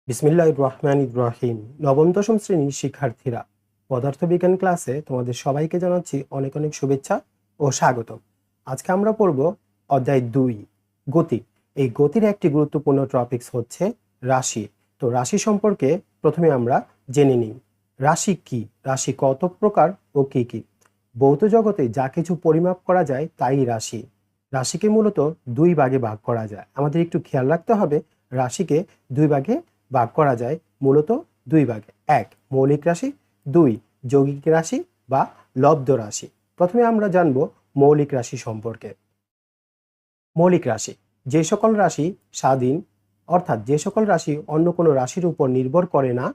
বিসমিল্লাহির রহমানির রহিম। নবম দশম শ্রেণীর শিক্ষার্থীরা, পদার্থবিজ্ঞান ক্লাসে তোমাদের সবাইকে জানাচ্ছি অনেক অনেক শুভেচ্ছা ও স্বাগতম। আজকে আমরা পড়ব অধ্যায় 2, গতি। এই গতির একটি গুরুত্বপূর্ণ টপিকস হচ্ছে রাশি। তো রাশি সম্পর্কে প্রথমে আমরা জেনে নিই। রাশি কি, রাশি কত প্রকার ও কি কি। ভৌত জগতে যা কিছু পরিমাপ করা যায় তাই রাশি। রাশিকে মূলত 2 ভাগে ভাগ করা যায়। আমাদের একটু খেয়াল রাখতে হবে, রাশিকে 2 ভাগে ভাগ করা যায় মূলত 2 ভাগে। 1 মৌলিক রাশি, 2 যৌগিক রাশি বা লব্ধ রাশি। প্রথমে আমরা জানব মৌলিক রাশি সম্পর্কে। মৌলিক রাশি যে সকল রাশি স্বাধীন, অর্থাৎ যে সকল রাশি অন্য কোনো রাশির উপর নির্ভর করে না,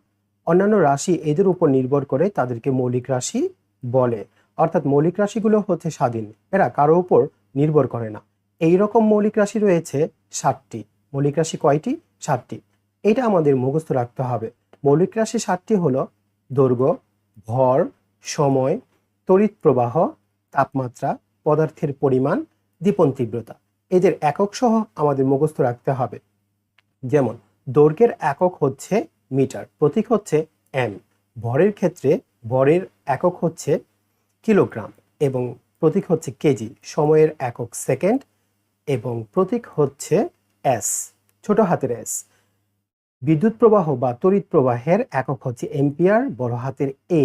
অন্যান্য রাশি এদের উপর নির্ভর করে, তাদেরকে মৌলিক রাশি বলে। অর্থাৎ মৌলিক রাশিগুলো হচ্ছে স্বাধীন, এরা কারো উপর নির্ভর করে না। এই রকম মৌলিক রাশি রয়েছে 7টি। মৌলিক রাশি কয়টি? 7টি। এটা আমাদের মুখস্থ রাখতে হবে। মৌলিক রাশি 7টি হলো দৈর্ঘ্য, ভর, সময়, তড়িৎ প্রবাহ, তাপমাত্রা, পদার্থের পরিমাণ, দীপন তীব্রতা। এদের একক সহ আমাদের মুখস্থ রাখতে হবে। যেমন দৈর্ঘ্যের একক হচ্ছে মিটার, প্রতীক হচ্ছে এম। ভরের ক্ষেত্রে ভরের একক হচ্ছে কিলোগ্রাম এবং প্রতীক হচ্ছে কেজি। সময়ের একক সেকেন্ড এবং প্রতীক হচ্ছে এস, ছোট হাতের এস। বিদ্যুৎ প্রবাহ বা তড়িৎ প্রবাহের একক হচ্ছে এম্পিয়ার, বড় হাতের এ।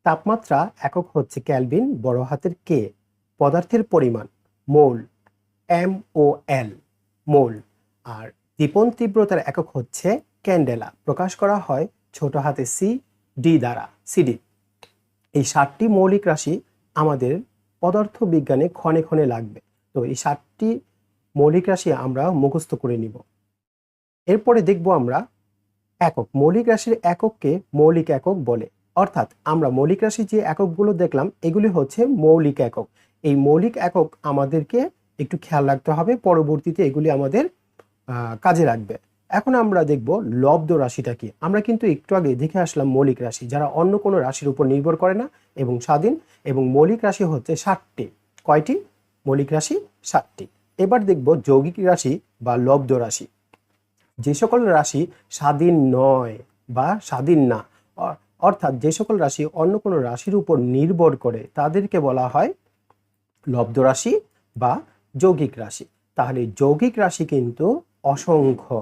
তাপমাত্রা একক হচ্ছে কেলভিন, বড় হাতের কে। পদার্থের পরিমাণ মোল, এম ও এল, মোল। আর দীপন তীব্রতার একক হচ্ছে ক্যান্ডেলা, প্রকাশ করা হয় ছোট হাতে সি ডি দ্বারা, সিডি। এই 7টি মৌলিক রাশি আমাদের পদার্থ বিজ্ঞানে ক্ষণে ক্ষণে লাগবে। তো এই 7টি মৌলিক রাশি আমরা মুখস্থ করে নিব। এরপরে দেখব আমরা একক। মৌলিক রাশির একককে মৌলিক একক বলে। অর্থাৎ আমরা মৌলিক রাশির যে এককগুলো দেখলাম এগুলি হচ্ছে মৌলিক একক। এই মৌলিক একক আমাদেরকে একটু খেয়াল রাখতে হবে, পরবর্তীতে এগুলি আমাদের কাজে লাগবে। এখন আমরা দেখব লব্ধ রাশিটা কি। আমরা কিন্তু একটু আগে দেখে আসলাম মৌলিক রাশি, যারা অন্য কোনো রাশির উপর নির্ভর করে না এবং স্বাধীন। এবং মৌলিক রাশি হচ্ছে 7টি। কয়টি? মৌলিক রাশি 7টি। এবার দেখব যৌগিক রাশি বা লব্ধ রাশি। যে সকল রাশি স্বাধীন নয় বা স্বাধীন না, অর্থাৎ যে সকল রাশি অন্য কোনো রাশির উপর নির্ভর করে, তাদেরকে বলা হয় লব্ধ রাশি বা যৌগিক রাশি। তাহলে যৌগিক রাশি কিন্তু অসংখ্য।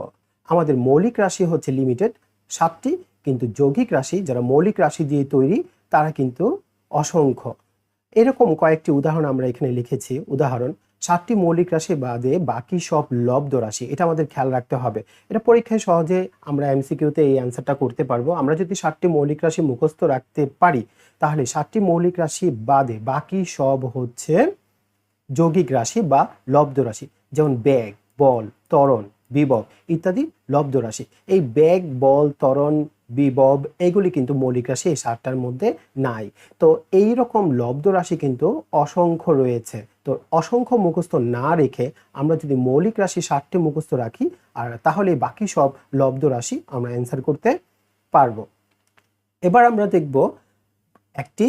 আমাদের মৌলিক রাশি হচ্ছে লিমিটেড 7টি, কিন্তু যৌগিক রাশি যারা মৌলিক রাশি দিয়ে তৈরি তারা কিন্তু অসংখ্য। এরকম কয়েকটি উদাহরণ আমরা এখানে লিখেছি। উদাহরণ, 7টি মৌলিক রাশি বাদে বাকি সব লব্ধ রাশি। এটা আমাদের খেয়াল রাখতে হবে। এটা পরীক্ষায় সহজে আমরা এমসিকিউতে এই অ্যান্সারটা করতে পারবো। আমরা যদি 7টি মৌলিক রাশি মুখস্থ রাখতে পারি, তাহলে 7টি মৌলিক রাশি বাদে বাকি সব হচ্ছে যৌগিক রাশি বা লব্ধ রাশি। যেমন বেগ, বল, ত্বরণ, বিভব ইত্যাদি লব্ধ রাশি। এই বেগ, বল, ত্বরণ, বিভব এগুলি কিন্তু মৌলিক রাশি এই 7টার মধ্যে নাই। তো এই রকম লব্ধ রাশি কিন্তু অসংখ্য রয়েছে। তো অসংখ্য মুখস্থ না রেখে আমরা যদি মৌলিক রাশি 7টি মুখস্থ রাখি, আর তাহলে বাকি সব লব্ধ রাশি আমরা অ্যান্সার করতে পারবো। এবার আমরা দেখব একটি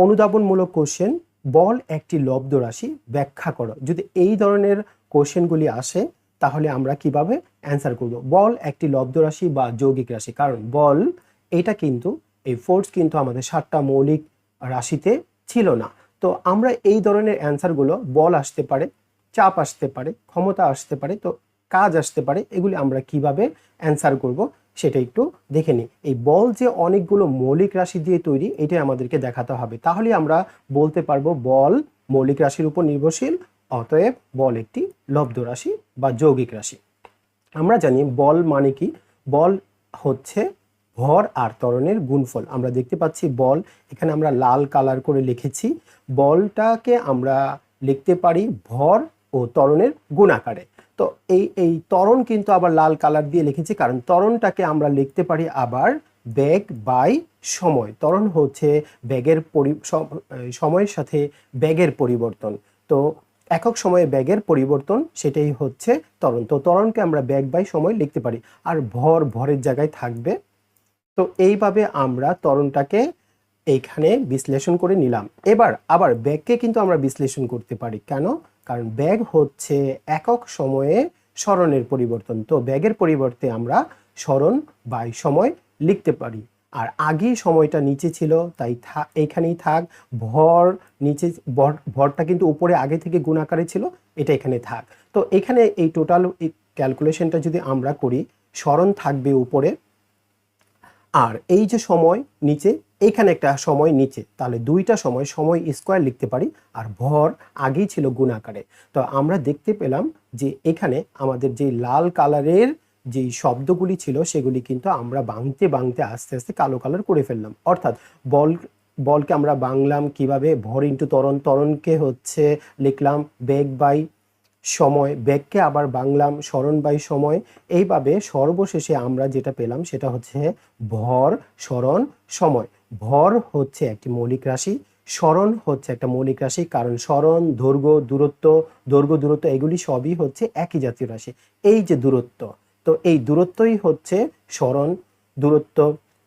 অনুধাবনমূলক কোশ্চেন। বল একটি লব্ধ রাশি, ব্যাখ্যা করো। যদি এই ধরনের কোশ্চেনগুলি আসে তাহলে আমরা কিভাবে অ্যান্সার করব? বল একটি লব্ধ রাশি বা যৌগিক রাশি, কারণ বল এটা কিন্তু, এই ফোর্স কিন্তু আমাদের 7টা মৌলিক রাশিতে ছিল না। তো আমরা এই ধরনের অ্যান্সারগুলো, বল আসতে পারে, চাপ আসতে পারে, ক্ষমতা আসতে পারে, তো কাজ আসতে পারে, এগুলি আমরা কিভাবে অ্যান্সার করব সেটা একটু দেখে নিই। এই বল যে অনেকগুলো মৌলিক রাশি দিয়ে তৈরি, এটাই আমাদেরকে দেখাতে হবে। তাহলে আমরা বলতে পারবো বল মৌলিক রাশির উপর নির্ভরশীল, অতএব বল একটি লব্ধ রাশি বা যৌগিক রাশি। আমরা জানি বল মানে কি। বল হচ্ছে ভর আর ত্বরণের গুণফল। আমরা দেখতে পাচ্ছি বল, এখানে আমরা লাল কালার করে লিখেছি। বলটাকে আমরা লিখতে পারি ভর ও ত্বরণের গুণ আকারে। তো এই ত্বরণ কিন্তু আবার লাল কালার দিয়ে লিখেছি, কারণ ত্বরণটাকে আমরা লিখতে পারি আবার বেগ বাই সময়। ত্বরণ হচ্ছে বেগের সময়ের সাথে বেগের পরিবর্তন। তো একক সময়ে বেগের পরিবর্তন, সেটাই হচ্ছে ত্বরণ। তো ত্বরণকে আমরা বেগ বাই সময় লিখতে পারি। আর ভর ভরের জায়গায় থাকবে। তো এইভাবে আমরা ত্বরণটাকে এইখানে বিশ্লেষণ করে নিলাম। এবার আবার বেগকে কিন্তু আমরা বিশ্লেষণ করতে পারি। কেন? কারণ বেগ হচ্ছে একক সময়ে সরণের পরিবর্তন। তো বেগের পরিবর্তে আমরা সরণ বাই সময় লিখতে পারি। আর আগে সময়টা নিচে ছিল, তাই এখানেই থাক। ভর নিচে, ভরটা কিন্তু উপরে আগে থেকে গুণ আকারে ছিল, এটা এখানে থাক। তো এখানে এই টোটাল ক্যালকুলেশনটা যদি আমরা করি, সরণ থাকবে উপরে, আর এই যে সময় নিচে, এখানে একটা সময় নিচে, তাহলে দুইটা সময় স্কোয়ার লিখতে পারি। আর ভর আগেই ছিল গুণ আকারে। তো আমরা দেখতে পেলাম যে এখানে আমাদের যে লাল কালারের যেই শব্দগুলি ছিল সেগুলি কিন্তু আমরা বাংতে বাংতে আস্তে আস্তে কালো কালার করে ফেললাম। অর্থাৎ বলকে আমরা বাংলাম কিভাবে, ভর ইন্টু ত্বরণ, ত্বরণকে হচ্ছে লিখলাম বেগ বাই সময়, বেগকে আবার বাংলাম সরণ বাই সময়। এইভাবে সর্বশেষে আমরা যেটা পেলাম সেটা হচ্ছে ভর সরণ সময়। ভর হচ্ছে একটি মৌলিক রাশি, সরণ হচ্ছে একটা মৌলিক রাশি, কারণ সরণ, দৈর্ঘ্য দূরত্ব এগুলি সবই হচ্ছে একই জাতীয় রাশি। এই যে দূরত্ব, তো এই দূরত্বই হচ্ছে সরণ, দূরত্ব,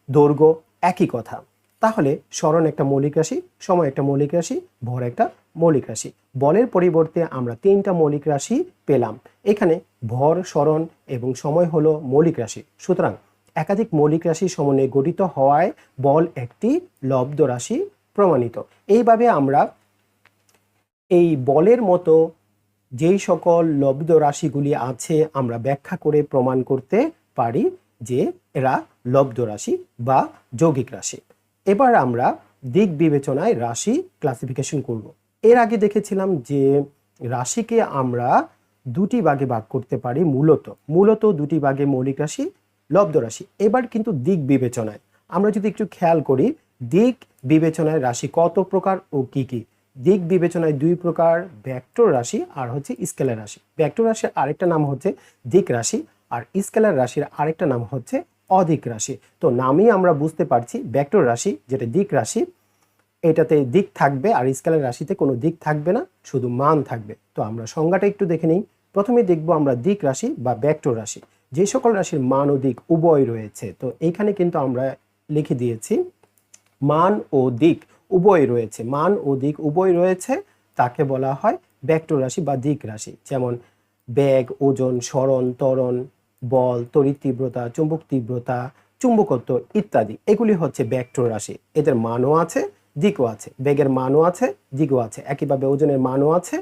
দৈর্ঘ্য একই কথা। তাহলে সরণ একটা মৌলিক রাশি, সময় একটা মৌলিক রাশি, ভর একটা মৌলিক রাশি। বলের পরিবর্তে আমরা তিনটা মৌলিক রাশি পেলাম। এখানে ভর, সরণ এবং সময় হলো মৌলিক রাশি। সুতরাং একাধিক মৌলিক রাশি সমন্বয়ে গঠিত হওয়ায় বল একটি লব্ধ রাশি প্রমাণিত। এইভাবে আমরা এই বলের মতো যেই সকল লব্ধ রাশিগুলি আছে আমরা ব্যাখ্যা করে প্রমাণ করতে পারি যে এরা লব্ধ রাশি বা যৌগিক রাশি। এবার আমরা দিক বিবেচনায় রাশি ক্লাসিফিকেশন করব। এর আগে দেখেছিলাম যে রাশিকে আমরা দুটি ভাগে ভাগ করতে পারি, মূলত দুটি ভাগে, মৌলিক রাশি, লব্ধ রাশি। এবার কিন্তু দিক বিবেচনায় আমরা যদি একটু খেয়াল করি, দিক বিবেচনায় রাশি কত প্রকার ও কি কি। দিক বিবেচনায় দুই প্রকার, ভেক্টর রাশি আর হচ্ছে স্কেলার রাশি। ভেক্টর রাশির আরেকটা নাম হচ্ছে দিক রাশি, আর স্কেলার রাশির আরেকটা নাম হচ্ছে অদিক রাশি। তো নামেই আমরা বুঝতে পারছি ভেক্টর রাশি যেটা দিক রাশি, এটাতে দিক থাকবে, আর স্কেলার রাশিতে কোনো দিক থাকবে না, শুধু মান থাকবে। তো আমরা সংজ্ঞাটা একটু দেখে নিই। প্রথমে দেখব আমরা দিক রাশি বা ভেক্টর রাশি, যে সকল রাশির মান ও দিক উভয় রয়েছে। তো এইখানে কিন্তু আমরা লিখে দিয়েছি মান ও দিক উভয় রয়েছে, মান ও দিক উভয় রয়েছে, তাকে বলা হয় ভেক্টর রাশি বা দিক রাশি। যেমন বেগ, ওজন, সরণ, ত্বরণ, বল, তড়িৎ তীব্রতা, চুম্বক তীব্রতা, চুম্বকত্ব ইত্যাদি, এগুলি হচ্ছে ভেক্টর রাশি। এদের মানও আছে, দিকও আছে। বেগের মানও আছে, দিকও আছে। একইভাবে ওজনের মানও আছে,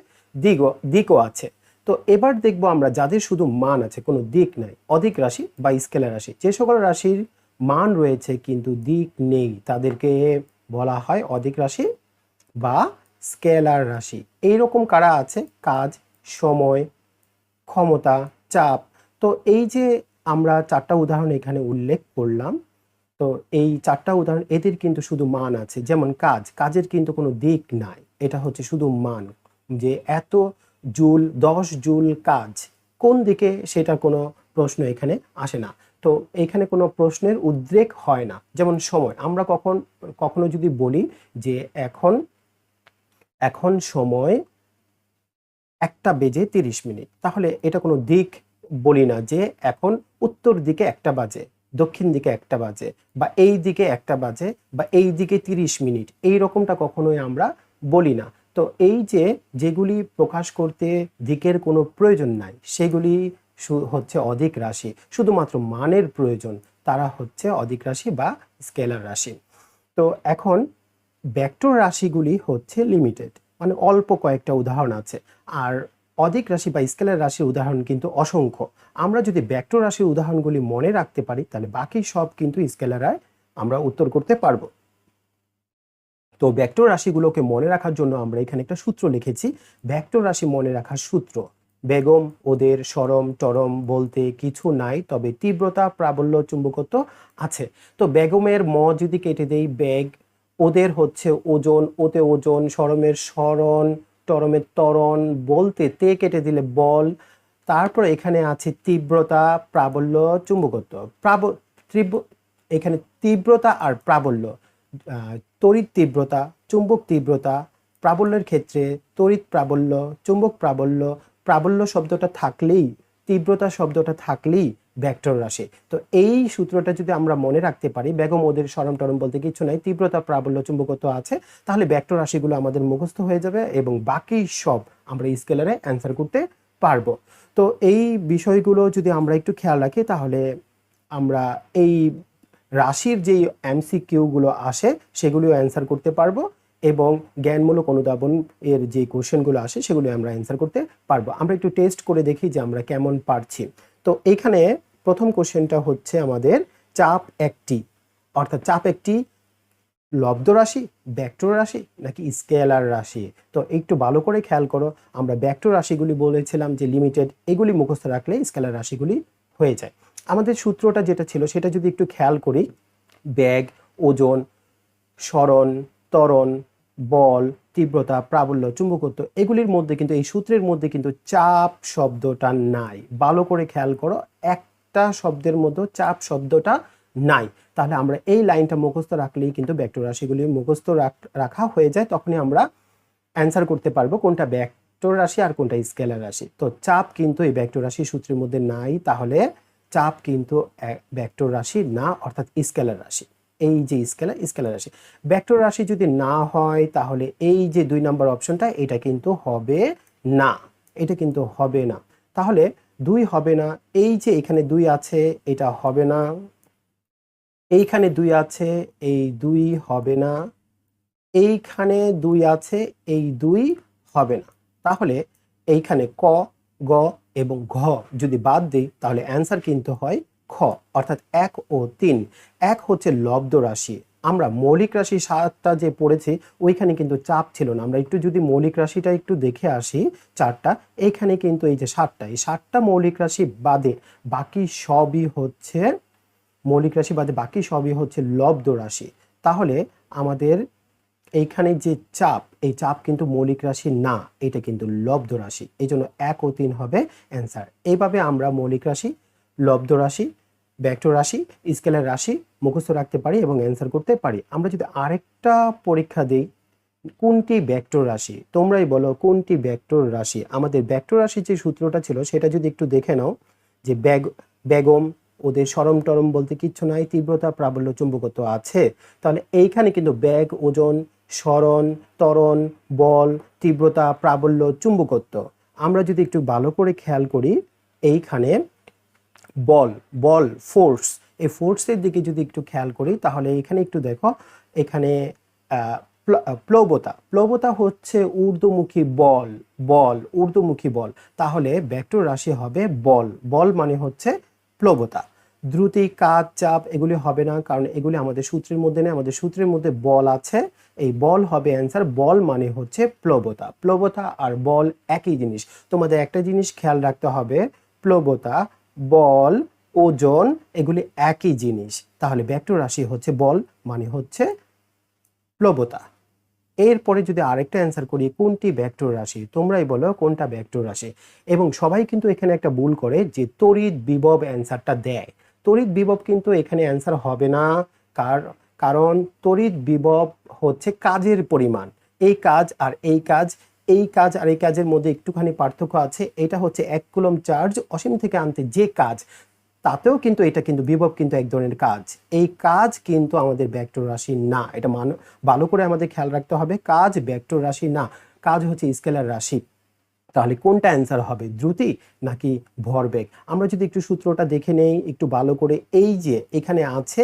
দিকও আছে। তো এবার দেখবো আমরা যাদের শুধু মান আছে, কোনো দিক নাই, অদিক রাশি বা স্কেলার রাশি। যে সকল রাশির মান রয়েছে কিন্তু দিক নেই, তাদেরকে বলা হয় অদিক রাশি বা স্কেলার রাশি। এইরকম কারা আছে? কাজ, সময়, ক্ষমতা, চাপ। তো এই যে আমরা চারটা উদাহরণ এখানে উল্লেখ করলাম, তো এই চারটা উদাহরণ, এদের কিন্তু শুধু মান আছে। যেমন কাজের কিন্তু কোনো দিক নাই, এটা হচ্ছে শুধু মান, যে এত জুল, 10 জুল কাজ, কোন দিকে সেটা কোনো প্রশ্ন এখানে আসে না। তো এইখানে কোনো প্রশ্নের উদ্রেক হয় না। যেমন সময়, আমরা কখনো যদি বলি যে এখন সময় 1:30, তাহলে এটা কোনো দিক বলি না যে এখন উত্তর দিকে 1টা বাজে, দক্ষিণ দিকে 1টা বাজে, বা এই দিকে 1টা বাজে, বা এই দিকে 30 মিনিট, এই রকমটা কখনোই আমরা বলি না। তো এই যেগুলি প্রকাশ করতে দিকের কোনো প্রয়োজন নাই, সেগুলি হচ্ছে অদিক রাশি। শুধুমাত্র মানের প্রয়োজন, তারা হচ্ছে অদিক রাশি বা স্কেলার রাশি। তো এখন ভেক্টর রাশিগুলি হচ্ছে লিমিটেড, মানে অল্প কয়েকটা উদাহরণ আছে। আর অদিক রাশি বা স্কেলার রাশির উদাহরণ কিন্তু অসংখ্য। আমরা যদি ভেক্টর রাশির উদাহরণগুলি মনে রাখতে পারি, তাহলে বাকি সব কিন্তু স্কেলারায় আমরা উত্তর করতে পারবো। তো ভেক্টর রাশিগুলোকে মনে রাখার জন্য আমরা এখানে একটা সূত্র লিখেছি। ভেক্টর রাশি মনে রাখার সূত্র: বেগম, ওদের, সরম, টরম বলতে কিছু নাই, তবে তীব্রতা, প্রাবল্য, চুম্বকত্ব আছে। তো বেগমের যদি কেটে দেই বেগ, ওদের হচ্ছে ওজন, ওতে ওজন, সরমের সরণ, টরমের ত্বরণ, বলতে তে কেটে দিলে বল। তারপর এখানে আছে তীব্রতা, প্রাবল্য, চুম্বকত্ব। এখানে তীব্রতা আর প্রাবল্য, তড়িৎ তীব্রতা, চুম্বক তীব্রতা, প্রাবল্যের ক্ষেত্রে তড়িৎ প্রাবল্য, চুম্বক প্রাবল্য, প্রাবল্য শব্দটা থাকলেই, তীব্রতা শব্দটা থাকলেই ভেক্টর রাশি। তো এই সূত্রটা যদি আমরা মনে রাখতে পারি, বেগম, ওদের, সরম, টরম বলতে কিছু নাই, তীব্রতা, প্রাবল্য, চুম্বকত্ব আছে, তাহলে ভেক্টর রাশিগুলো আমাদের মুখস্থ হয়ে যাবে এবং বাকি সব আমরা স্কেলারে অ্যান্সার করতে পারবো। তো এই বিষয়গুলো যদি আমরা একটু খেয়াল রাখি তাহলে আমরা এই রাশির যেই এমসিকিউগুলো আসে সেগুলিও অ্যান্সার করতে পারবো এবং জ্ঞানমূলক অনুধাবন এর যে কোশ্চেনগুলো আসে সেগুলো আমরা অ্যান্সার করতে পারবো। আমরা একটু টেস্ট করে দেখি যে আমরা কেমন পারছি। তো এইখানে প্রথম কোশ্চেনটা হচ্ছে আমাদের চাপ একটি, অর্থাৎ চাপ একটি লব্ধ রাশি, ভেক্টর রাশি নাকি স্কেলার রাশি। তো একটু ভালো করে খেয়াল করো, আমরা ভেক্টর রাশিগুলি বলেছিলাম যে লিমিটেড, এগুলি মুখস্থ রাখলে স্কেলার রাশিগুলি হয়ে যায়। আমাদের সূত্রটা যেটা ছিল সেটা যদি একটু খেয়াল করি, বেগ, ওজন, সরণ, ত্বরণ, বল, তীব্রতা, প্রাবল্য, চুম্বকত্ব, এগুলির মধ্যে কিন্তু এই সূত্রের মধ্যে কিন্তু চাপ শব্দটা নাই। ভালো করে খেয়াল করো, একটা শব্দের মধ্যে চাপ শব্দটা নাই। তাহলে আমরা এই লাইনটা মুখস্থ রাখলেই কিন্তু ভেক্টর রাশিগুলি মুখস্থ রাখা হয়ে যায়। তখনই আমরা অ্যান্সার করতে পারবো কোনটা ভেক্টর রাশি আর কোনটা স্কেলার রাশি। তো চাপ কিন্তু এই ভেক্টর রাশি সূত্রের মধ্যে নাই, তাহলে চাপ কিন্তু ভেক্টর রাশি না, অর্থাৎ স্কেলার রাশি। এই যে স্কেলার রাশি। ভেক্টর রাশি যদি না হয় তাহলে এই যে 2 নম্বর অপশনটা এটা কিন্তু হবে না, এটা কিন্তু হবে না। তাহলে 2 হবে না, এই যে এখানে 2 আছে এটা হবে না, এইখানে 2 আছে এই 2 হবে না, এইখানে 2 আছে এই 2 হবে না। তাহলে এইখানে ক, গ এবং ঘ যদি বাদ দিই তাহলে অ্যান্সার কিন্তু হয় খ, অর্থাৎ 1 ও 3। 1 হচ্ছে লব্ধ রাশি। আমরা মৌলিক রাশি 7টা যে পড়েছি ওইখানে কিন্তু চাপ ছিল না। আমরা একটু যদি মৌলিক রাশিটা একটু দেখে আসি, 4টা, এইখানে কিন্তু এই যে 7টা, এই 7টা মৌলিক রাশি বাদে বাকি সবই হচ্ছে মৌলিক রাশি বাদে বাকি সবই হচ্ছে লব্ধ রাশি। তাহলে আমাদের এইখানে যে চাপ, এই চাপ কিন্তু মৌলিক রাশি না, এটা কিন্তু লব্ধ রাশি। এই জন্য 1 ও 3 হবে অ্যান্সার। এইভাবে আমরা মৌলিক রাশি, লব্ধ রাশি, ভেক্টর রাশি, স্কেলার রাশি মুখস্থ রাখতে পারি এবং অ্যান্সার করতে পারি। আমরা যদি আরেকটা পরীক্ষা দিই, কোনটি ভেক্টর রাশি, তোমরাই বলো কোনটি ভেক্টর রাশি। আমাদের ভেক্টর রাশির যে সূত্রটা ছিল সেটা যদি একটু দেখে নাও, যে বেগম, ওদের সরম টরম বলতে কিচ্ছু নাই, তীব্রতা, প্রাবল্য, চুম্বকত্ব আছে। তাহলে এইখানে কিন্তু বেগ, ওজন, সরণ, ত্বরণ, বল, তীব্রতা, প্রাবল্য, চুম্বকত্ব। আমরা যদি একটু ভালো করে খেয়াল করি, এইখানে বল ফোর্স, এই ফোর্সের দিকে যদি একটু খেয়াল করি তাহলে এখানে একটু দেখো, এখানে প্লবতা হচ্ছে ঊর্ধ্বমুখী ঊর্ধ্বমুখী বল। তাহলে ভেক্টর রাশি হবে বল মানে হচ্ছে প্লবতা। দ্রুতি, কাজ, চাপ এগুলি হবে না, কারণ এগুলি আমাদের সূত্রের মধ্যে নেই। আমাদের সূত্রের মধ্যে বল আছে, এই বল হবে অ্যান্সার। বল মানে হচ্ছে প্লবতা আর বল একই জিনিস। তোমাদের একটা জিনিস খেয়াল রাখতে হবে, প্লবতা, বল, ওজন এগুলি একই জিনিস। তাহলে ভেক্টর রাশি হচ্ছে বল মানে হচ্ছে প্লবতা। এরপরে যদি আরেকটা অ্যান্সার করি, কোনটি ভেক্টর রাশি, তোমরাই বলো কোনটা ভেক্টর রাশি। এবং সবাই কিন্তু এখানে একটা ভুল করে যে তড়িৎ বিভব অ্যান্সারটা দেয়। তড়িৎ বিভব কিন্তু এখানে অ্যান্সার হবে না, কারণ তড়িৎ বিভব হচ্ছে কাজের পরিমাণ। এই কাজ আর এই কাজ, এই কাজ আর এই কাজের মধ্যে একটুখানি পার্থক্য আছে। এটা হচ্ছে 1 কুলম্ব চার্জ অসীম থেকে আনতে যে কাজ, তাতেও কিন্তু এটা কিন্তু বিভব কিন্তু এক ধরনের কাজ। এই কাজ কিন্তু আমাদের ভেক্টর রাশি না, এটা ভালো করে আমাদের খেয়াল রাখতে হবে। কাজ ভেক্টর রাশি না, কাজ হচ্ছে স্কেলার রাশি। তাহলে কোনটা অ্যান্সার হবে, দ্রুতি নাকি ভরবেগ? আমরা যদি একটু সূত্রটা দেখে নেই একটু ভালো করে, এই যে এখানে আছে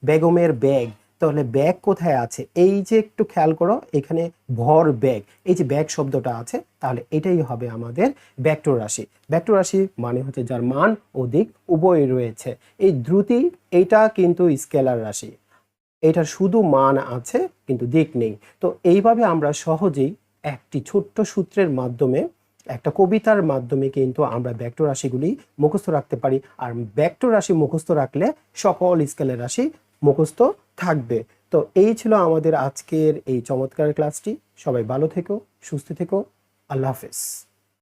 বেগমের ব্যাগ, তাহলে ব্যাগ কোথায় আছে, এই যে একটু খেয়াল করো এখানে ভরবেগ, এই যে ব্যাগ শব্দটা আছে, তাহলে এটাই হবে আমাদের ভেক্টর রাশি। ভেক্টর রাশি মানে হচ্ছে যার মান ও দিক উভয় রয়েছে। এই দ্রুতি এইটা কিন্তু স্কেলার রাশি, এটার শুধু মান আছে কিন্তু দিক নেই। তো এইভাবে আমরা সহজেই একটি ছোট্ট সূত্রের মাধ্যমে, একটা কবিতার মাধ্যমে কিন্তু আমরা ভেক্টর রাশিগুলি মুখস্থ রাখতে পারি। আর ভেক্টর রাশি মুখস্থ রাখলে সকল স্কেলার রাশি মুখস্থ থাকবে। তো এই ছিল আমাদের আজকের এই চমৎকার ক্লাসটি। সবাই ভালো থেকো, সুস্থ থেকো, আল্লাহ হাফেজ।